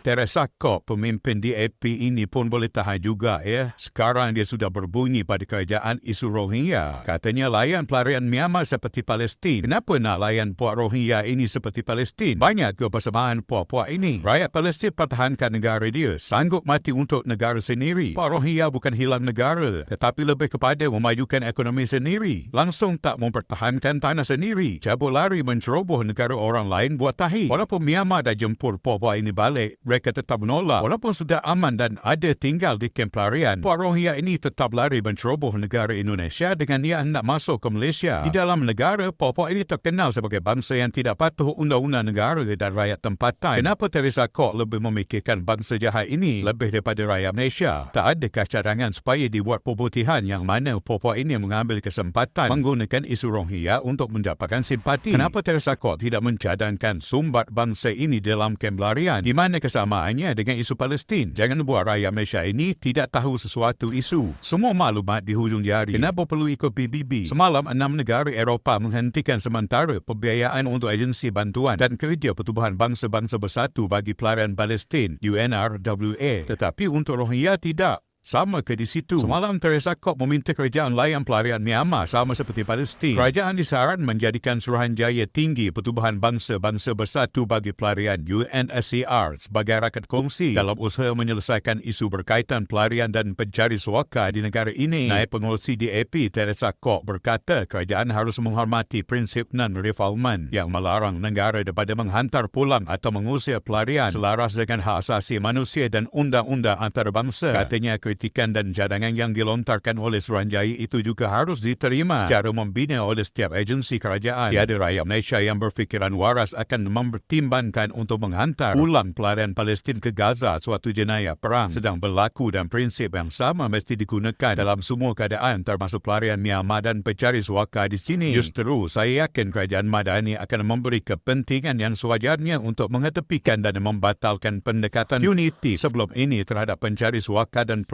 Teresa Kok, pemimpin DAP ini pun boleh tahan juga ya. Sekarang dia sudah berbunyi pada kerajaan isu Rohingya. Katanya layan pelarian Myanmar seperti Palestin. Kenapa nak layan puak Rohingya ini seperti Palestin? Banyak kebersamaan puak-puak ini. Rakyat Palestin pertahankan negara dia, sanggup mati untuk negara sendiri. Puak Rohingya bukan hilang negara, tetapi lebih kepada memajukan ekonomi sendiri. Langsung tak mempertahankan tanah sendiri. Cabut lari menceroboh negara orang lain buat tahi. Walaupun Myanmar dah jemput puak-puak ini balik, mereka tetap menolak. Walaupun sudah aman dan ada tinggal di kamp pelarian, puak Rohingya ini tetap lari menceroboh negara Indonesia dengan niat hendak masuk ke Malaysia. Di dalam negara, puak-puak ini terkenal sebagai bangsa yang tidak patuh undang-undang negara dan rakyat tempatan. Kenapa Teresa Kok lebih memikirkan bangsa jahat ini lebih daripada rakyat Malaysia? Tak adakah cadangan supaya dibuat pembuktian yang mana puak-puak ini mengambil kesempatan menggunakan isu Rohingya untuk mendapatkan simpati? Kenapa Teresa Kok tidak mencadangkan sumbat bangsa ini dalam kamp pelarian? Di mana kesamaannya dengan isu Palestin? Jangan buat rakyat Malaysia ini tidak tahu sesuatu isu. Semua maklumat di hujung jari. Kenapa perlu ikut PBB? Semalam 6 negara Eropah menghentikan sementara pembiayaan untuk agensi bantuan dan kerja Pertubuhan Bangsa-Bangsa Bersatu bagi Pelarian Palestin UNRWA. Tetapi untuk Rohingya tidak. Sama ke di situ? Semalam Teresa Kok meminta kerajaan layan pelarian Myanmar sama seperti Palestin. Kerajaan disaran menjadikan Suruhanjaya Tinggi Pertubuhan Bangsa-Bangsa Bersatu bagi Pelarian UNSCR sebagai rakat kongsi dalam usaha menyelesaikan isu berkaitan pelarian dan pencari suaka di negara ini. Naib Pengerusi DAP Teresa Kok berkata kerajaan harus menghormati prinsip non-refoulement yang melarang negara daripada menghantar pulang atau mengusir pelarian selaras dengan hak asasi manusia dan undang-undang antarabangsa. Katanya kritikan dan cadangan yang dilontarkan oleh Suruhanjaya itu juga harus diterima secara membina oleh setiap agensi kerajaan. Tiada rakyat Malaysia yang berfikiran waras akan mempertimbangkan untuk menghantar pulang pelarian Palestin ke Gaza suatu jenayah perang sedang berlaku, dan prinsip yang sama mesti digunakan dalam semua keadaan termasuk pelarian Myanmar dan pencari suaka di sini. Justru saya yakin kerajaan Madani akan memberi kepentingan yang sewajarnya untuk mengetepikan dan membatalkan pendekatan unity sebelum ini terhadap pencari suaka dan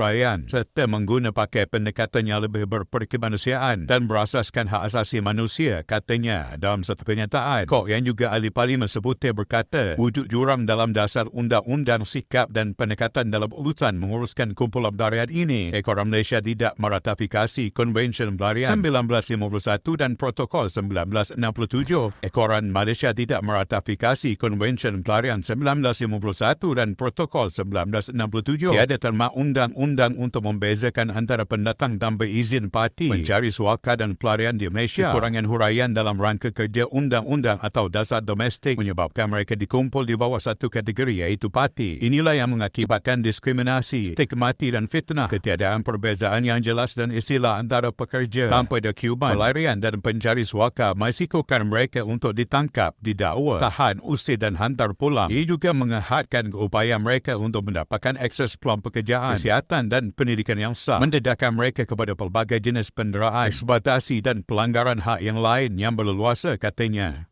serta mengguna pakai pendekatan yang lebih berperkemanusiaan dan berasaskan hak asasi manusia, katanya dalam satu kenyataan. Kok yang juga ahli parlimen sebutir berkata, wujud jurang dalam dasar undang-undang sikap dan pendekatan dalam urusan menguruskan kumpulan pelarian ini. Ekoran Malaysia tidak meratifikasi Konvensyen Pelarian 1951 dan Protokol 1967. Ekoran Malaysia tidak meratifikasi Konvensyen Pelarian 1951 dan Protokol 1967. Tiada terma undang-undang untuk membezakan antara pendatang tanpa izin parti, pencari suaka dan pelarian di Malaysia. Kekurangan huraian dalam rangka kerja undang-undang atau dasar domestik menyebabkan mereka dikumpul di bawah satu kategori iaitu parti. Inilah yang mengakibatkan diskriminasi, stigmati dan fitnah. Ketiadaan perbezaan yang jelas dan istilah antara pekerja tanpa dokumen, pelarian dan pencari suaka merisikokan mereka untuk ditangkap, didakwa, tahan, usir dan hantar pulang. Ia juga menghadkan upaya mereka untuk mendapatkan akses peluang pekerjaan, kesihatan dan pendidikan yang sah, mendedahkan mereka kepada pelbagai jenis penderaan, eksploitasi dan pelanggaran hak yang lain yang berleluasa, katanya.